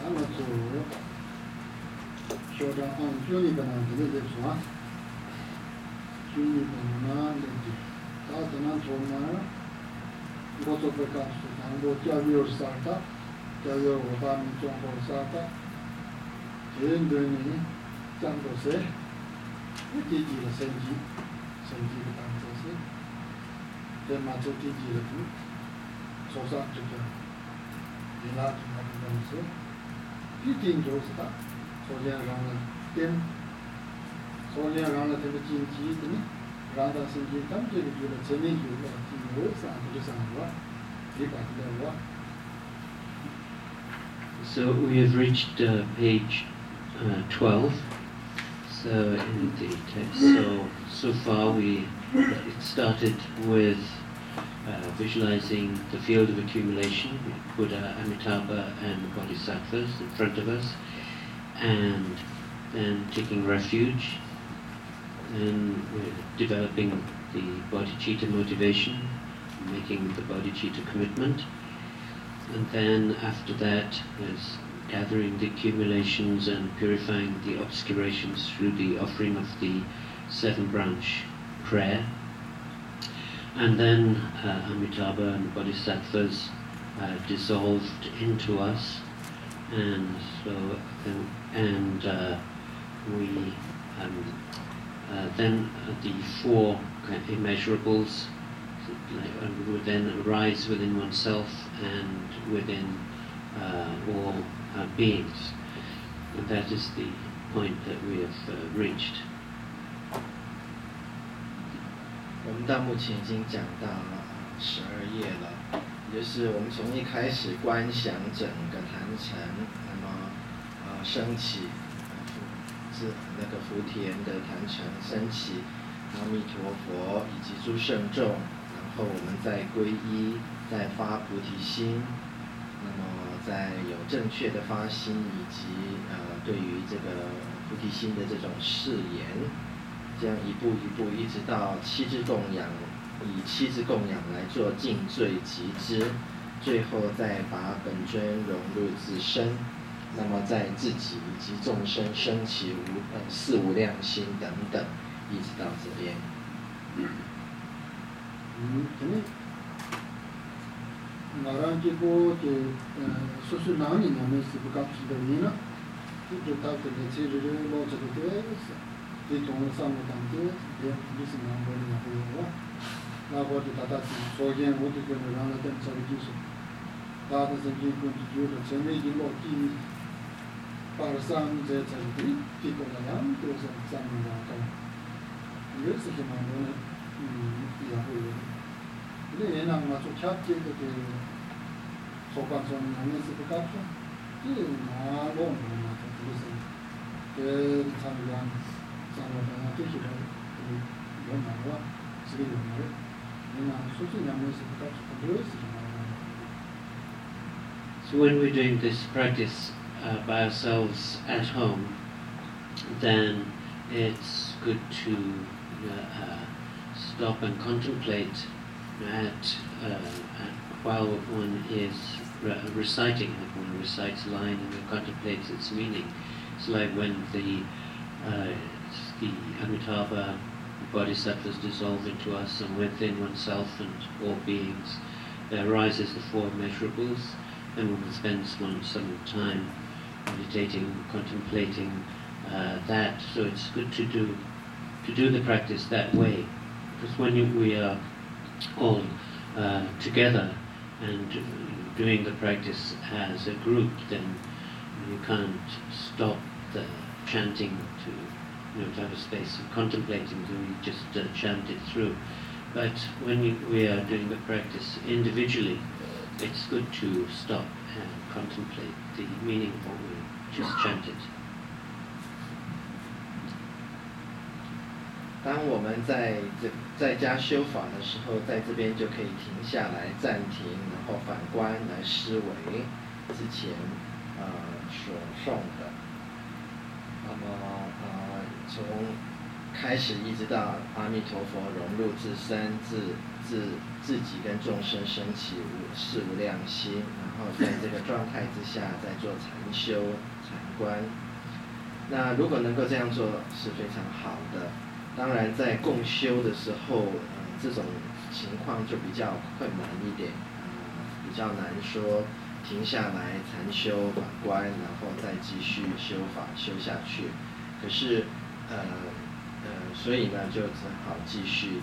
那么就学着按教你个那这个说，教你个那那个，他那做嘛，我做不干事，然后教育有啥的，教育我把你中国啥的，针对你讲多些，我自己的升级的当做是，在嘛做自己的主，说啥就讲，你那就那个东西，一定就是的。首先让人点，首先让人这个经济的呢，让他身体感觉觉得生命觉得自由上就上了，理解的了。So we have reached page 12. So in the text, so far it started with visualizing the field of accumulation, Buddha, Amitabha, and the Bodhisattvas in front of us. And then taking refuge, and we're developing the bodhicitta motivation, making the bodhicitta commitment, and then after that is gathering the accumulations and purifying the obscurations through the offering of the 7-branch prayer. And then Amitabha and the Bodhisattvas dissolved into us. And so, we then the 4 immeasurables would then arise within oneself and within all beings. And that is the point that we have reached. 我们到目前已经讲到12页了。就是我们从一开始观想整个坛城，那么升起是那个福田的坛城升起阿弥陀佛以及诸圣众，然后我们再皈依，再发菩提心，那么再有正确的发心以及对于这个菩提心的这种誓言，这样一步一步一直到7支供养。以7支供养来做尽罪集资，最后再把本尊融入自身，那么在自己以及众生升起4无量心等等，一直到这边。나랑 기고 수수 나니 나면 수부갑시다 이나 또 다들 제리를 놓쳐도 돼. 이 동을 삼는데 무슨 남벌이 나고요. 나버지 다다지 소견 모두들 하나 된 저기서 다들 생기고 주로 재미있는 거 끼니 바르상 제 저기 피고나양 그래서 삼는 거 그래서 좀 한번 이야기해요. 근데 얘는 아주 찾게 그 소관선 하면서 그 같죠. 이 나로 그래서 그 참여한 상관은 뜻이라 이런 말과 지금 말을 So when we're doing this practice by ourselves at home, then it's good to stop and contemplate while one is reciting. Like one recites a line and one contemplates its meaning. It's like when the Amitabha Bodhisattvas dissolve into us, and within oneself and all beings there arises the 4 immeasurables, and one spends some time meditating, contemplating that. So it's good to do the practice that way, because when we are all together and doing the practice as a group, then you can't stop the chanting to have a space of contemplating, so we just chant it through. But when we are doing the practice individually, it's good to stop and contemplate the meaning of what we just chanted. 当我们在家修法的时候，在这边就可以停下来暂停，然后反观来思维之前所诵的。那么从开始一直到阿弥陀佛融入自身、自己跟众生升起事无量心，然后在这个状态之下再做禅修、禅观。那如果能够这样做是非常好的。当然在共修的时候，这种情况就比较困难一点，比较难说停下来禅修反观，然后再继续修法修下去。可是所以呢就只好继续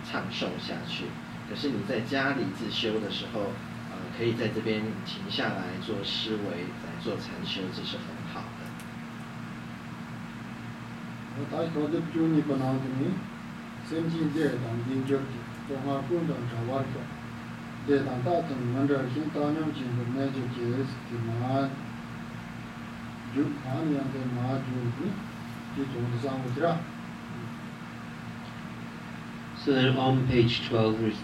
唱诵下去。可是你在家里自修的时候，可以在这边停下来做思维，来做禅修，这是很好的。大考的就你不能的呢，先进这当研究的，中华共产党玩的，这当大等们这先当年进的那就结的嘛，就嘛年的嘛就做的上午的。So then on page 12,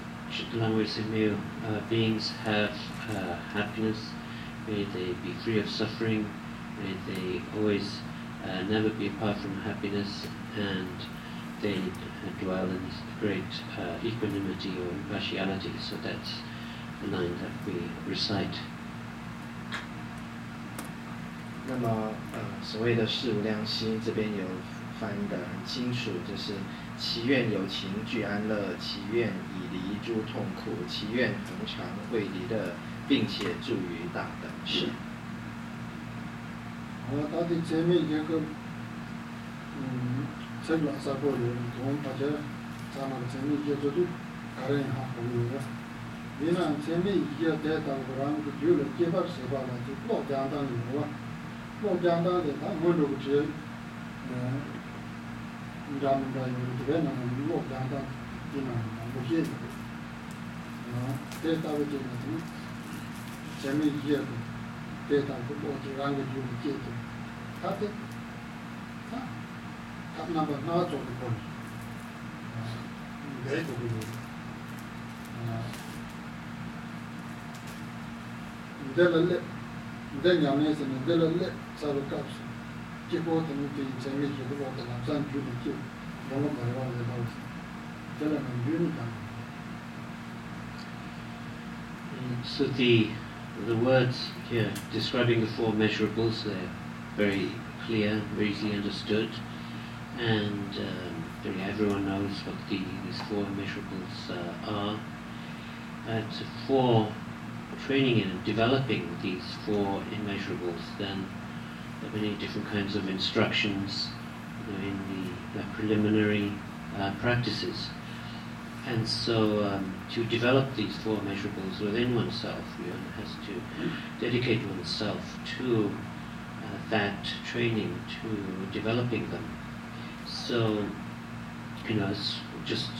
beings have happiness, may they be free of suffering, may they always never be apart from happiness, and they dwell in this great equanimity or impartiality. So that's the line that we recite. 那么所谓的事无量心，这边有翻得很清楚，就是其愿有情具安乐，其愿已离诸痛苦，其愿恒常未离乐，并且住于大等事。到底前面这个成了啥个有从大家咱们前面接触的个人哈朋友的，你呢前面一些在当个人个就了结巴十八了，就老简单有啊，老简单的他们都是咱们的有这个呢老简单的呢不些的，在当个这个前面一些的。这当个我就让个就接着，他那个哪做的过来，没做的过，你在那里，你在两年时你在那里啥都搞不成，结果他们对前面学的我在那上去的就，让我买了来到，这两年就你看。So the words here describing the four measurables, they're very clear, very easily understood, and everyone knows what these four measurables are. For training and developing these four immeasurables, then there are many different kinds of instructions in the preliminary practices. And so to develop these four measurables within oneself, one has to dedicate oneself to that training, to developing them. So, it's just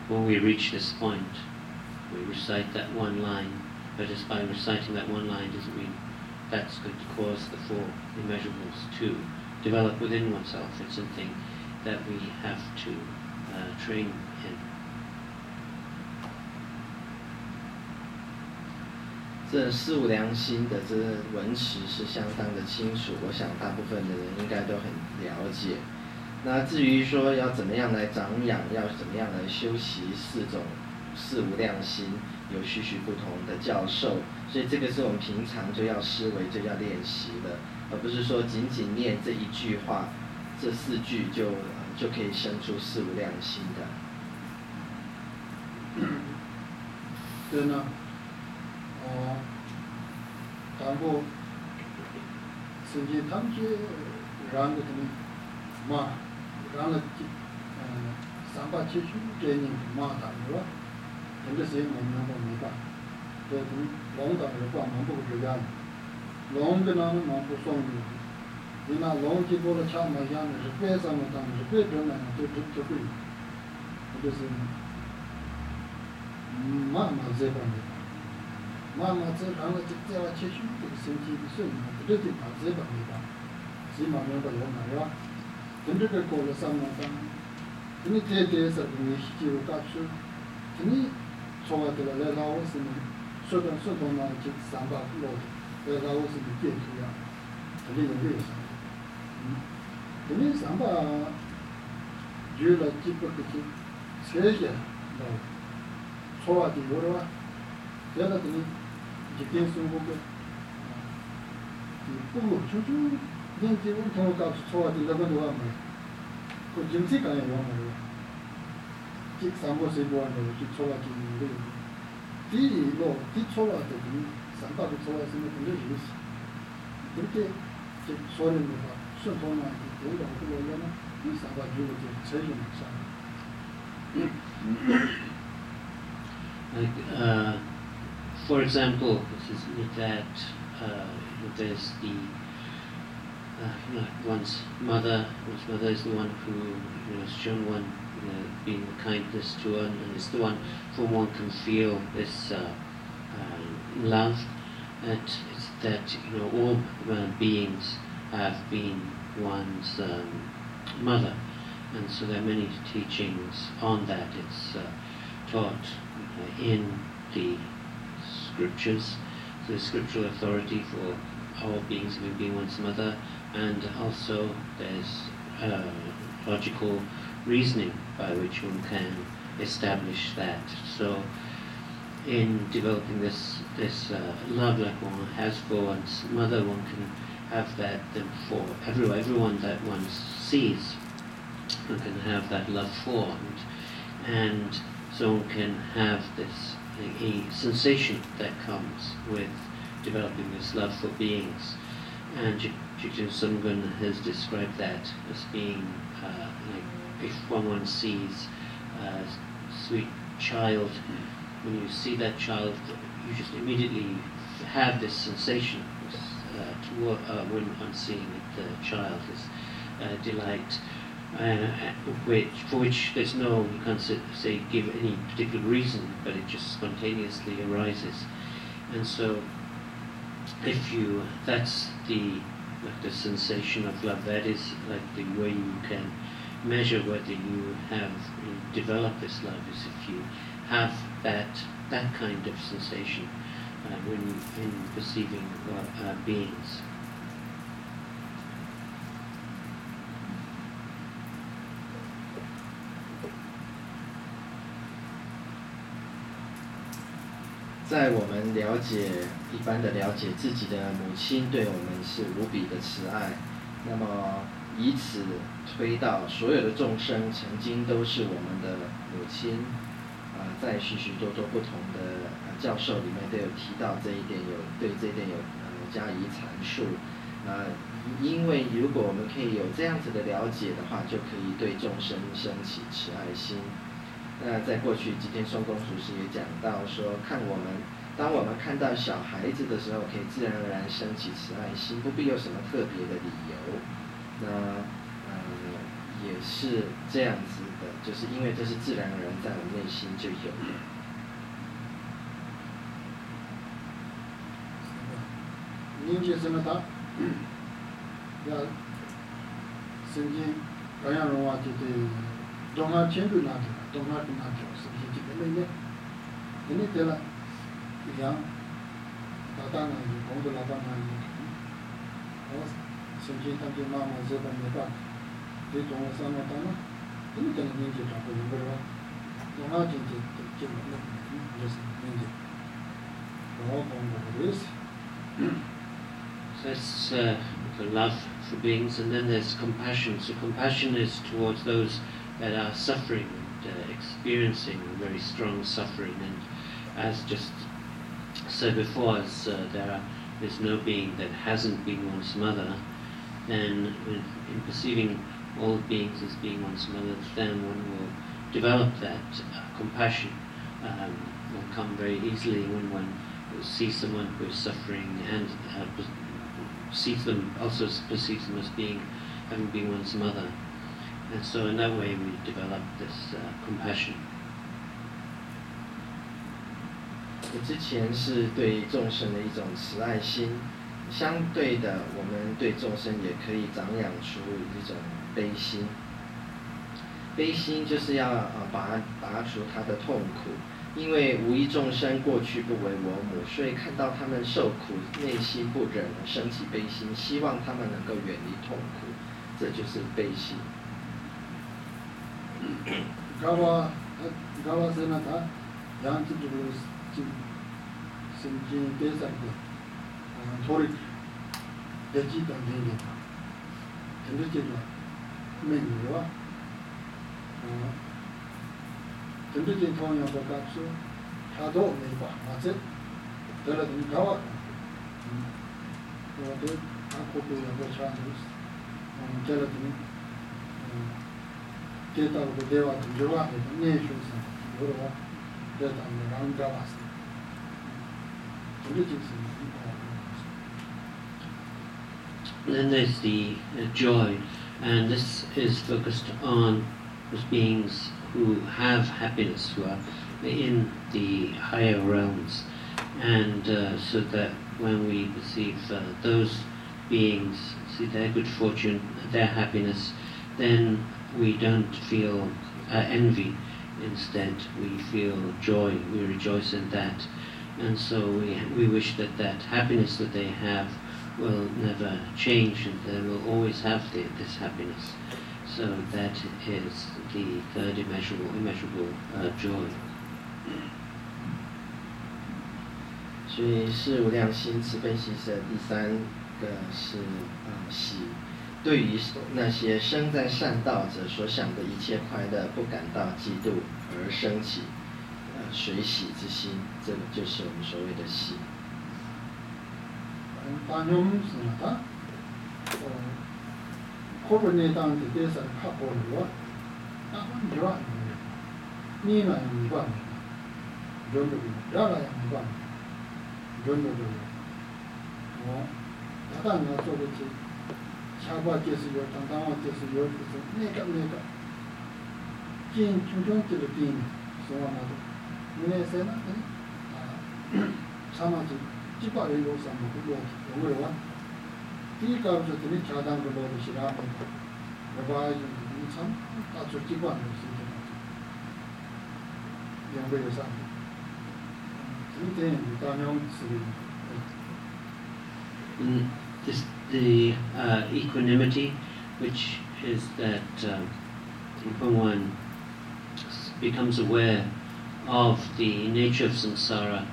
when we reach this point, we recite that one line, but just by reciting that one line doesn't mean that's going to cause the four immeasurables to develop within oneself. It's something that we have to train in. 这四无量心的这文词是相当的清楚，我想大部分的人应该都很了解。那至于说要怎么样来长养，要怎么样来修习四无量心，有许许不同的教授，所以这个是我们平常就要思维就要练习的，而不是说仅仅念这一句话，这四句就可以生出四无量心的。对呢。然后实际他们就让个嘛，让了380这年嘛打的吧，很多时候没办，这龙打的话蛮不这样，龙跟那蛮不送的，你那龙结果了抢买样的是非常的当是非常的就会，就是慢这方面。妈妈这然后这样接触这个身体的顺嘛，不对把这方面吧，起码能够有买呀。跟这个过了3年当，你这是你就搞出，你从来的来老是呢，说到那就300多，来老是的电图呀，这里有为啥？你300 주라 집부터 세게 뭐 소화기 오르와 내가더니 지킨 수고고 이 부모 주주 이제 운동가 소화기 나가도 와 그 정치가에 와 직 상고세 보안으로 소화기 뒤로 뒤초화되니 상가도 소화했으면 굉장히 재밌어 그렇게 소리를 순통하게 되고 그러려면 이 상가 주로 제일 like for example, this is that there's the one's mother is the one who has shown one being the kindness to one, and is the one for one can feel this love. That all beings have been one's mother, and so there are many teachings on that. It's taught in the scriptures, so the scriptural authority for all beings having been one's mother, and also there's logical reasoning by which one can establish that. So in developing this love like one has for one's mother, one can have that for everyone that one sees, one can have that love for, and so one can have this a sensation that comes with developing this love for beings. And Jigten Sumgun has described that as being like if one sees a sweet child, when you see that child, you just immediately have this sensation when I'm seeing the child, this delight, for which there's no, you can't say give any particular reason, but it just spontaneously arises. And so, that's the sensation of love. That is like the way you can measure whether you have developed this love, is if you have that kind of sensation when in perceiving beings.在我们一般的了解自己的母亲对我们是无比的慈爱，那么以此推到所有的众生曾经都是我们的母亲，在许许多多不同的教授里面都有提到这一点，对这一点有加以阐述。因为如果我们可以有这样子的了解的话，就可以对众生升起慈爱心。那在过去吉田松公祖师也讲到说，当我们看到小孩子的时候，可以自然而然升起慈爱心，不必有什么特别的理由。那也是这样子的，就是因为这是自然而然在我们内心就有的。您解释了他，要圣经高阳荣话就是东汉前头那个。东南东南角是不是这个类呢？人家对了，一样，老大呢有工作，老板呢有，甚至他就妈妈这边没办，对中国上了当了，人家年纪长不人不了，东南经济就那就是年纪，我讲我的意思。So it's the love for beings, and then there's compassion. So compassion is towards those that are suffering. Experiencing very strong suffering, and as just said before, as there's no being that hasn't been one's mother, then in perceiving all beings as being one's mother, then one will develop that compassion. Will come very easily when one sees someone who is suffering and sees them, also perceives them as having been one's mother. And so in that way we develop this compassion. 之前是对众生的一种慈爱心，相对的，我们对众生也可以长养出一种悲心。悲心就是要拔除他的痛苦，因为无一众生过去不为我母，所以看到他们受苦，内心不忍，升起悲心，希望他们能够远离痛苦，这就是悲心。 가와 가와세나다 양치도 지금 신진 대사도 토리 대지도 되니까 전체적으로 메뉴와 전체적인 통역과 같이 다도 내고 맞지? 들어든 가와 그것도 아코도 여러 차례 들어든 대다고 대화 들어와 내쇼서 뭐로 대다는 남자 왔어. Then there's the joy, and this is focused on those beings who have happiness, who are in the higher realms, and so that when we perceive those beings, see their good fortune, their happiness, then we don't feel envy. Instead, we feel joy, we rejoice in that. And so we wish that that happiness that they have will never change, and they will always have this happiness. So that is the third immeasurable joy. 所以是无量心慈悲喜舍第三个是喜，对于那些生在善道者所想的一切快乐不感到嫉妒而生起随喜之心，这个就是我们所谓的喜。반영스나다 코로나에 당한 대해서 하고요. 아무 좋아. 니나 이거. 저도 야라야 이거. 저도 나다나 저거지. 차바께서요. 당당한께서요. 그래서 내가 진 중종들을 빈 소원하고 문에서는 사마지 집안에 요사 먹고 오늘와 뒤가서 되게 자단 걸로 시라고 여봐야지 참 아주 집안에 있습니다. 양배요사 이때 단용 쓰리 the equanimity, which is that when one becomes aware of the nature of samsara,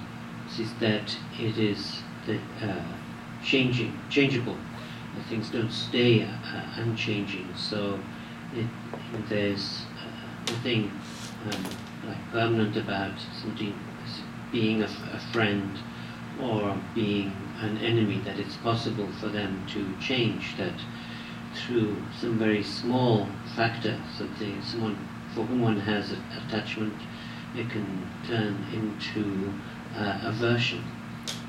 is that it is changeable. Things don't stay unchanging. So there's nothing like permanent about something being a friend or being an enemy, that it's possible for them to change, that through some very small factor, someone for whom one has attachment, it can turn into aversion.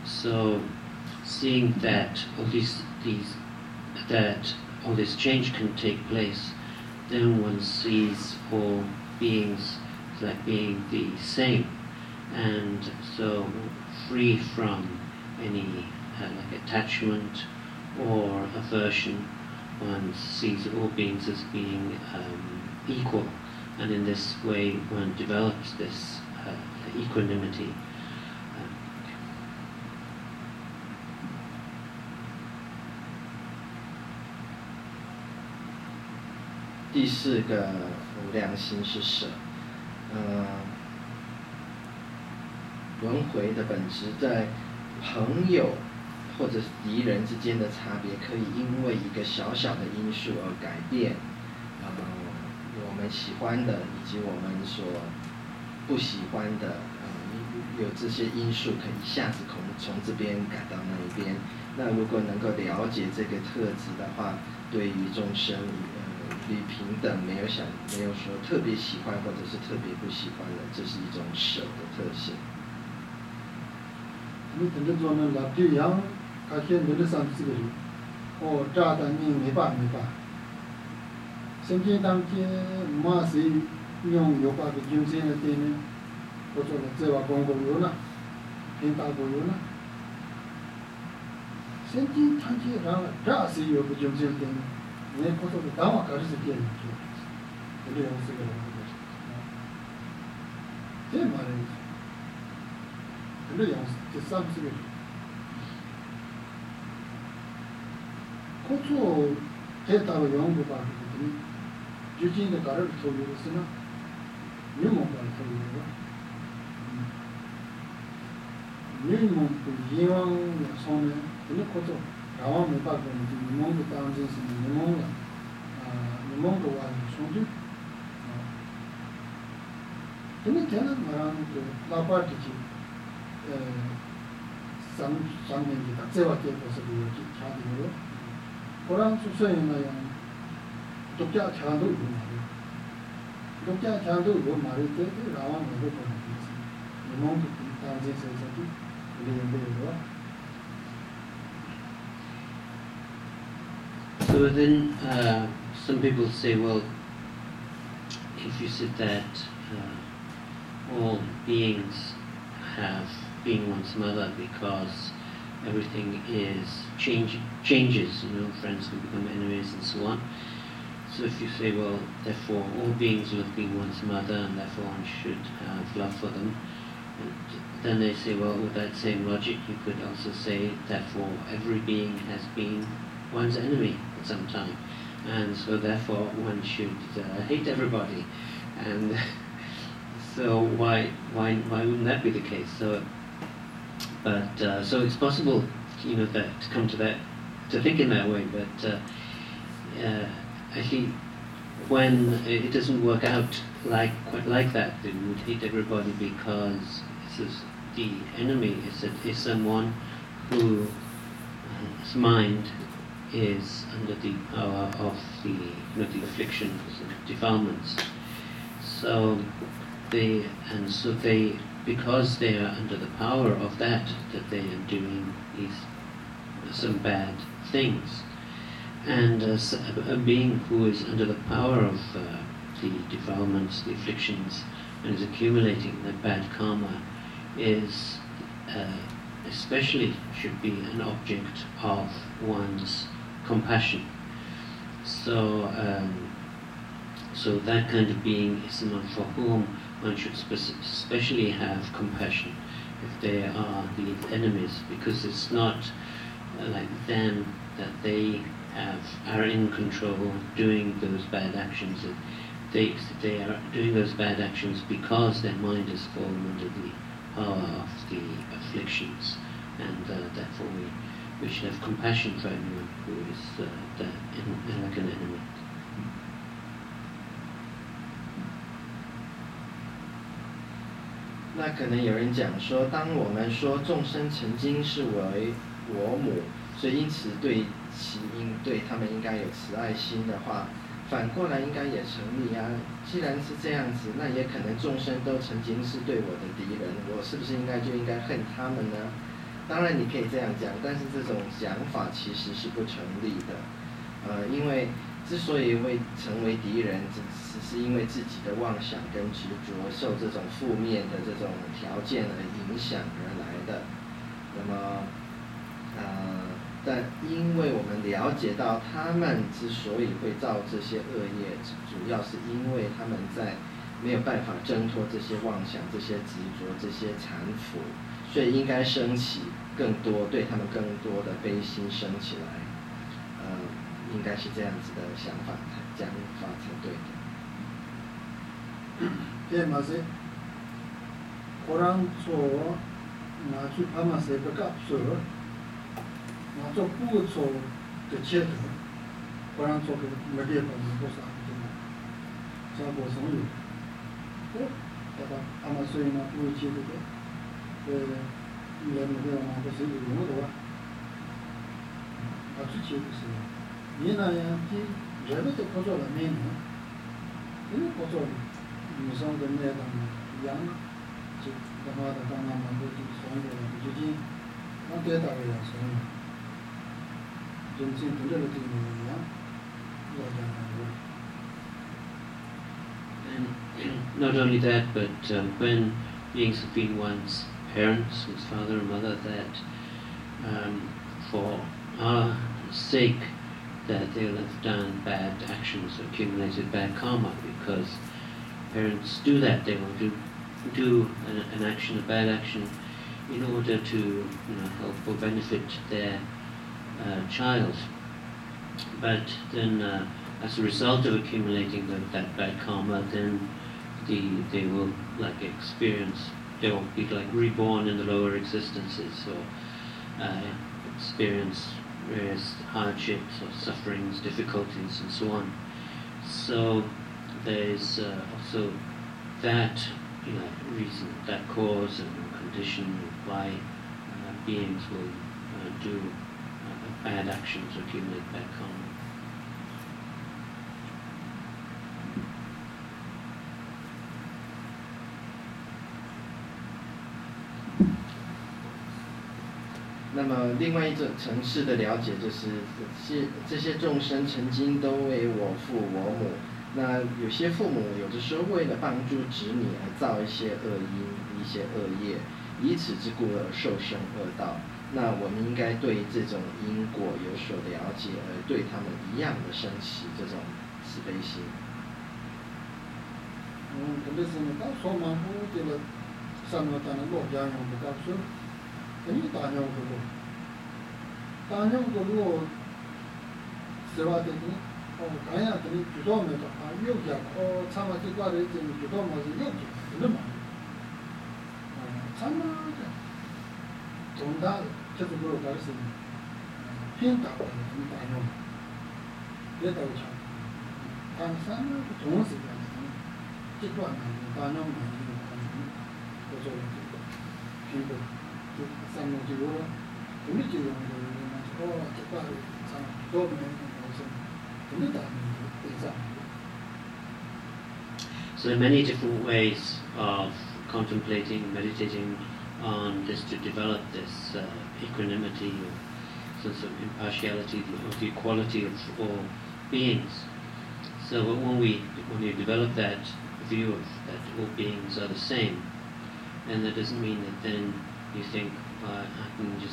So seeing that all this change can take place, then one sees all beings like being the same, and so free from any like attachment or aversion. One sees all beings as being equal, and in this way one develops this equanimity. 第四个无量心是舍，轮回的本质在朋友或者敌人之间的差别，可以因为一个小小的因素而改变，我们喜欢的以及我们所不喜欢的，有这些因素可以一下子从这边改到那一边。那如果能够了解这个特质的话，对于众生与平等，没有说特别喜欢或者是特别不喜欢的，这是一种舍的特性。你等着做那老弟样，他现在的上次的，炸弹你没办。甚至当天马是用有把个精神的店呢，或者这话公共有呢，平大公有呢。甚至当天炸是有个精神店呢，那或者打瓦开始店呢，这样子个。这嘛呢？这样这三四个，可做这大个用不吧？最近的搞了头有的是呢， 유목을 하고요. 유목 그 이왕 손에 이렇게 것도 라와 못 받고 유목도 당진스 유목은 유목도 와서 손주 근데 걔는 말하는 그 라파티지 상상행기 닥세와께 모습이 이렇게 차리고 고랑 수소에는 독자 차도 있고 말이에요. 독자 차도 있고 말일 때 라와 못 보는 거지. 유목도 당진스에서 So then some people say, well, if you said that all beings have been one's mother because everything is changes, friends can become enemies and so on. So if you say, well, therefore all beings will be one's mother and therefore one should have love for them, and then they say, well, with that same logic you could also say, therefore every being has been one's enemy at some time, and so therefore one should hate everybody. And so why wouldn't that be the case? So it's possible, that to come to that, to think in that way, but actually when it doesn't work out quite like that, that we would hate everybody because the enemy is someone whose mind is under the power of the afflictions and defilements. So because they are under the power of that they are doing some bad things. And a being who is under the power of the defilements, the afflictions, and is accumulating the bad karma is especially should be an object of one's compassion. So that kind of being is someone for whom one should especially have compassion if they are the enemies, because it's not like them that they are in control doing those bad actions. They are doing those bad actions because their mind has fallen under the power of the afflictions, and therefore we should have compassion for anyone who is like an enemy. 那可能有人讲说，当我们说众生曾经是为我母，所以因此对他们应该有慈爱心的话，反过来应该也成立啊。既然是这样子，那也可能众生都曾经是对我的敌人，我是不是应该恨他们呢？当然你可以这样讲，但是这种讲法其实是不成立的。因为之所以会成为敌人，只是因为自己的妄想跟执着受这种负面的这种条件而影响而来的。那么，但因为我们了解到他们之所以会造这些恶业，主要是因为他们在没有办法挣脱这些妄想、这些执着、这些缠缚，所以应该升起更多对他们更多的悲心升起来。应该是这样子的想法讲法才对的。对嘛是，古人说，拿去他们是不搞错，拿做不错的切头，古人做个没地方多少对吧？像我从有，对吧？他们所以呢不会切头的，人那个嘛不是有用的话，拿去切的是。이나야 티 제베도 고조라 메뉴 이 고조 무슨 건데다 양 즉 다마다 다마만 고조 소원을 주지 어때다고요 소원 정신 분들을 드리는 양 And not only that, but when beings have been one's parents, one's father and mother, that for our sake that they'll have done bad actions, accumulated bad karma, because parents do that. They will do an action, a bad action, in order to help or benefit their child. But then, as a result of accumulating that bad karma, then they will like experience, they will be like reborn in the lower existences, or experience various hardships or sufferings, difficulties, and so on. So there's also that reason, that cause and condition why beings will do bad actions or accumulate bad karma. 那么，另外一种层次的了解就是，这些众生曾经都为我父我母。那有些父母有的时候为了帮助子女而造一些恶因、一些恶业，以此之故而受生恶道。那我们应该对这种因果有所了解，而对他们一样的升起这种慈悲心。근데 소망부 되는 산노타는 로장용도 값을 아니 단용도 세와되니 가야더니 주도면도 여기야 참아지 과를 좀 주도면서 여기 근데 참아지 돈다 저도 그러 가르쳐 핀다고 단용 그랬다고 참 당산은 동원스가 기도하는 단용만 그래서 핀도 산노지로 우리지로 기도하는 참 도움이 So there are many different ways of contemplating, meditating on this to develop this equanimity, or sense of impartiality, or the equality of all beings. So when you develop that view of that all beings are the same, and that doesn't mean that then you think I can just